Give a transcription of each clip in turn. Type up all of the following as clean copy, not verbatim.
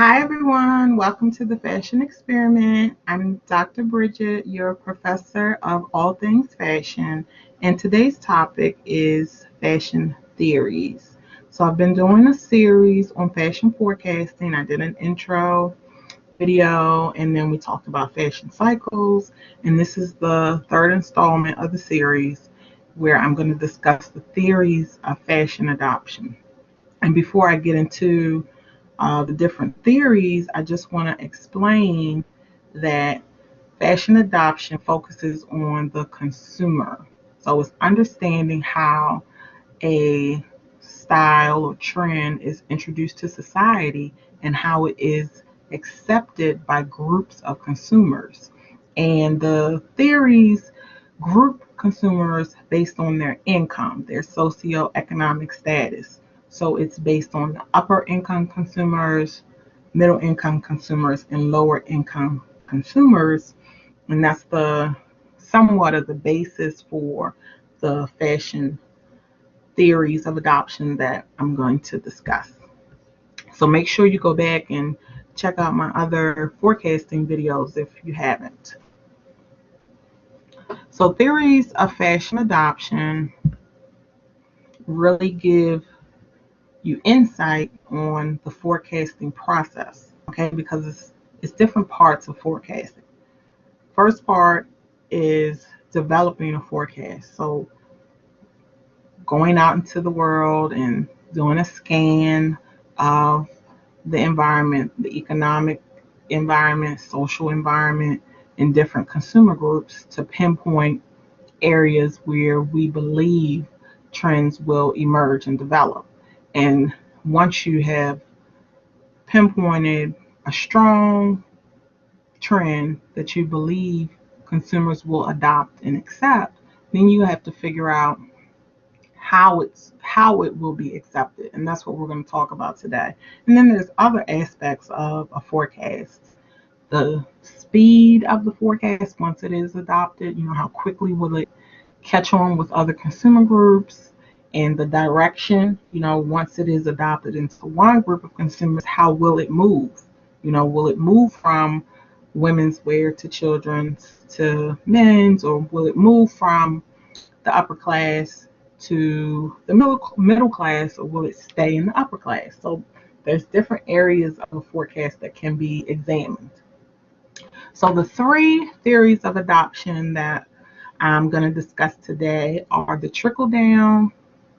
Hi, everyone. Welcome to the Fashion Experiment. I'm Dr. Bridget, your professor of all things fashion, and today's topic is fashion theories. So, I've been doing a series on fashion forecasting. I did an intro video, and then we talked about fashion cycles, and this is the third installment of the series where I'm going to discuss the theories of fashion adoption. And before I get into the different theories, I just want to explain that fashion adoption focuses on the consumer. So it's understanding how a style or trend is introduced to society and how it is accepted by groups of consumers. And the theories group consumers based on their income, their socioeconomic status. So it's based on the upper income consumers, middle income consumers, and lower income consumers. And that's the somewhat of the basis for the fashion theories of adoption that I'm going to discuss. So make sure you go back and check out my other forecasting videos if you haven't. So theories of fashion adoption really give you insight on the forecasting process, okay? Because it's different parts of forecasting. First part is developing a forecast. So going out into the world and doing a scan of the environment, the economic environment, social environment, in different consumer groups to pinpoint areas where we believe trends will emerge and develop. And once you have pinpointed a strong trend that you believe consumers will adopt and accept, then you have to figure out how it will be accepted, and that's what we're going to talk about today. And then there's other aspects of a forecast: the speed of the forecast once it is adopted. How quickly will it catch on with other consumer groups, and the direction. Once it is adopted into one group of consumers, how will it move? Will it move from women's wear to children's to men's, or will it move from the upper class to the middle class, or will it stay in the upper class? So there's different areas of a forecast that can be examined. So the three theories of adoption that I'm going to discuss today are the trickle down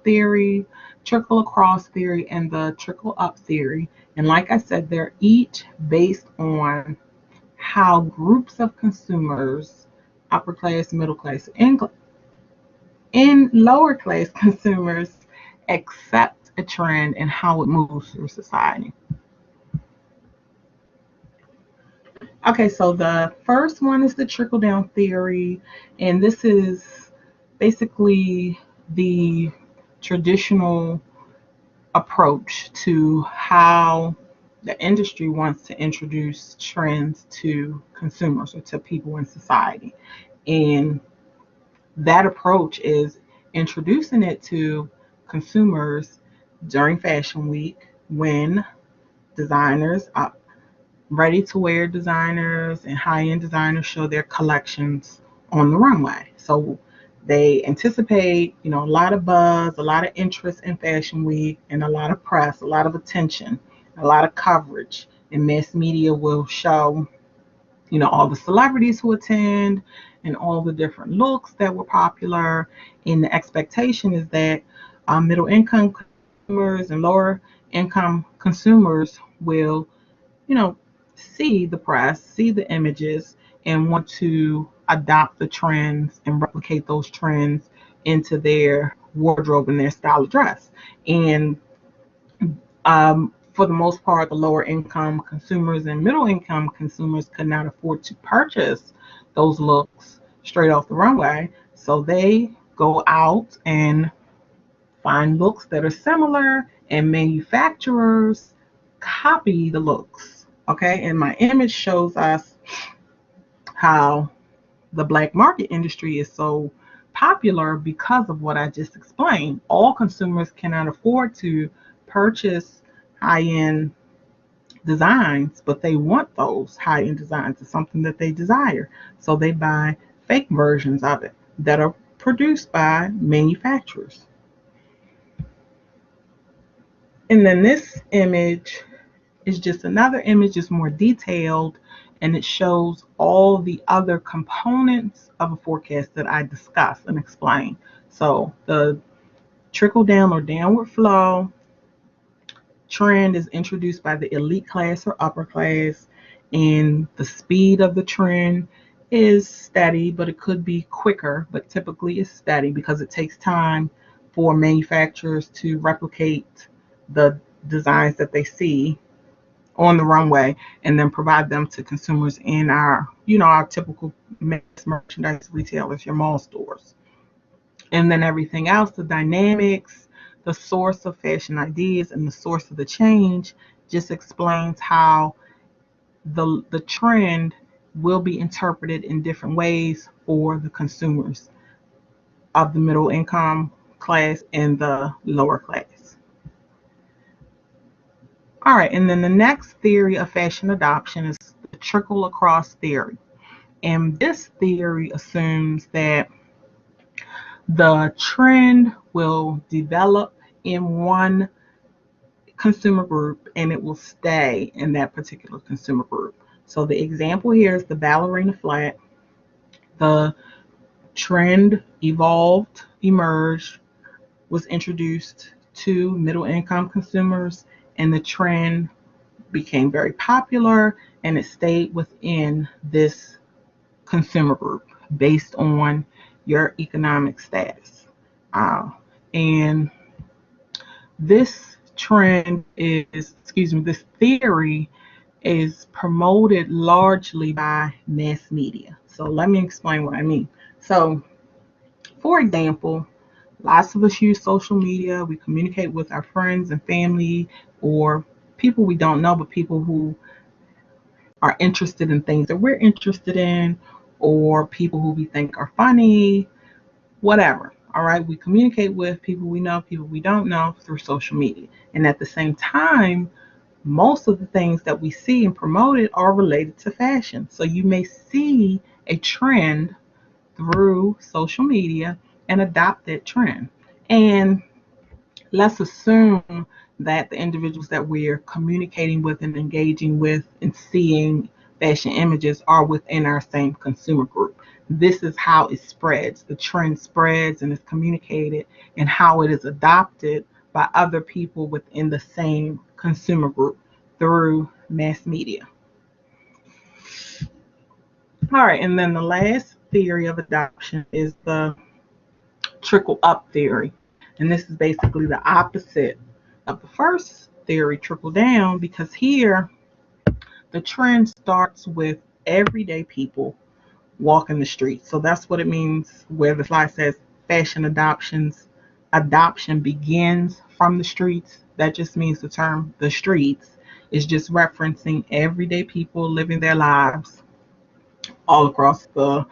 theory, trickle across theory, and the trickle up theory. And like I said, they're each based on how groups of consumers, upper class, middle class, and lower class consumers, accept a trend and how it moves through society. Okay, so the first one is the trickle down theory, and this is basically the traditional approach to how the industry wants to introduce trends to consumers or to people in society. And that approach is introducing it to consumers during Fashion Week when designers, ready to wear designers and high end designers show their collections on the runway. So they anticipate, a lot of buzz, a lot of interest in Fashion Week, and a lot of press, a lot of attention, a lot of coverage. And mass media will show, all the celebrities who attend and all the different looks that were popular. And the expectation is that middle income consumers and lower income consumers will, you know, see the press, see the images, and want to adopt the trends and replicate those trends into their wardrobe and their style of dress. And for the most part, the lower income consumers and middle income consumers could not afford to purchase those looks straight off the runway. So they go out and find looks that are similar, and manufacturers copy the looks. Okay, and my image shows us how the black market industry is so popular because of what I just explained. All consumers cannot afford to purchase high end designs, but they want those high-end designs. It's something that they desire. So they buy fake versions of it that are produced by manufacturers. And then this image is just another image, it's more detailed, and it shows all the other components of a forecast that I discussed and explained. So the trickle down or downward flow trend is introduced by the elite class or upper class, and the speed of the trend is steady, but it could be quicker, but typically it's steady because it takes time for manufacturers to replicate the designs that they see on the runway and then provide them to consumers in our typical mass merchandise retailers, your mall stores. And then everything else, the dynamics, the source of fashion ideas, and the source of the change just explains how the trend will be interpreted in different ways for the consumers of the middle income class and the lower class. All right, and then the next theory of fashion adoption is the trickle across theory. And this theory assumes that the trend will develop in one consumer group and it will stay in that particular consumer group. So the example here is the ballerina flat. The trend emerged, was introduced to middle income consumers, and the trend became very popular and it stayed within this consumer group based on your economic status. And this this theory is promoted largely by mass media. So let me explain what I mean. So, for example, lots of us use social media. We communicate with our friends and family or people we don't know, but people who are interested in things that we're interested in, or people who we think are funny, whatever. All right, we communicate with people we know, people we don't know through social media. And at the same time, most of the things that we see and promoted are related to fashion. So you may see a trend through social media and adopt that trend. And let's assume that the individuals that we're communicating with and engaging with and seeing fashion images are within our same consumer group. This is how it spreads. The trend spreads and is communicated, and how it is adopted by other people within the same consumer group through mass media. All right, and then the last theory of adoption is the trickle up theory. And this is basically the opposite of the first theory, trickle down, because here the trend starts with everyday people walking the streets. So that's what it means where the slide says fashion adoption begins from the streets. That just means the term the streets is just referencing everyday people living their lives all across the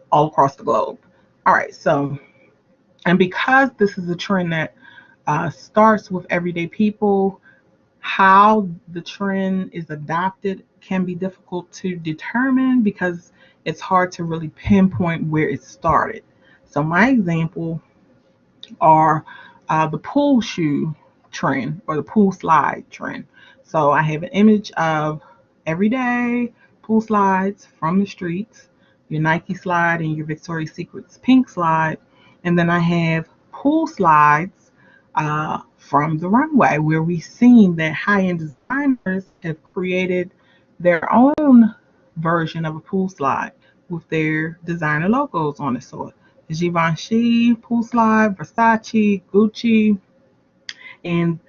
globe. All right, so and because this is a trend that starts with everyday people, how the trend is adopted can be difficult to determine because it's hard to really pinpoint where it started. So my example are the pool shoe trend or the pool slide trend. So I have an image of everyday pool slides from the streets, your Nike slide and your Victoria's Secret's pink slide, and then I have pool slides from the runway where we've seen that high-end designers have created their own version of a pool slide with their designer logos on it. So Givenchy pool slide, Versace, Gucci, and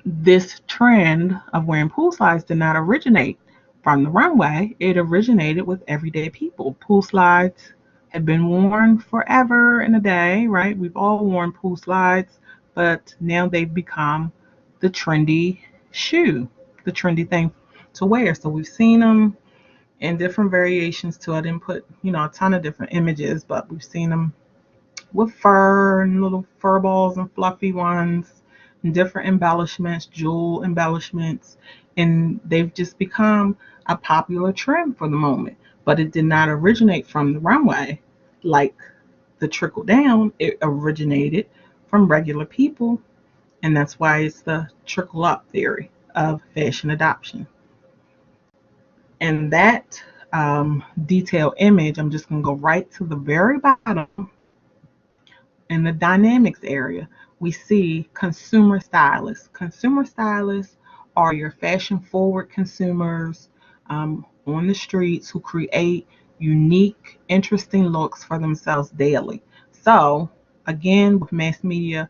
this trend of wearing pool slides did not originate from the runway. It originated with everyday people. Pool slides have been worn forever and a day, right? We've all worn pool slides, but now they've become the trendy shoe, the trendy thing to wear. So we've seen them in different variations too. I didn't put, a ton of different images, but we've seen them with fur and little fur balls and fluffy ones, different embellishments, jewel embellishments, and they've just become a popular trend for the moment. But it did not originate from the runway like the trickle down. It originated from regular people, and that's why it's the trickle up theory of fashion adoption. And that detailed image, I'm just going to go right to the very bottom in the dynamics area. We see consumer stylists. Consumer stylists are your fashion forward consumers on the streets who create unique, interesting looks for themselves daily. So, again, with mass media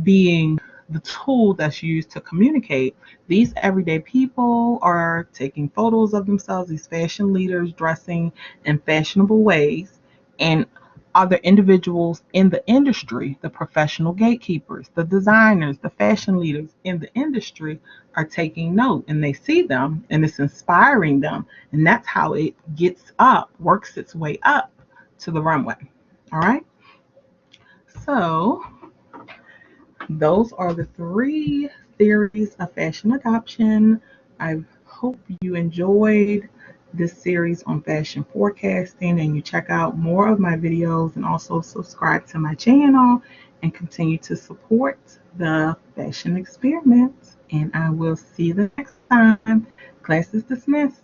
being the tool that's used to communicate, these everyday people are taking photos of themselves, these fashion leaders dressing in fashionable ways, and other individuals in the industry, the professional gatekeepers, the designers, the fashion leaders in the industry are taking note, and they see them and it's inspiring them. And that's how it works its way up to the runway. All right. So those are the three theories of fashion adoption. I hope you enjoyed this series on fashion forecasting and you check out more of my videos and also subscribe to my channel and continue to support the fashion experiment. And I will see you the next time. Class is dismissed.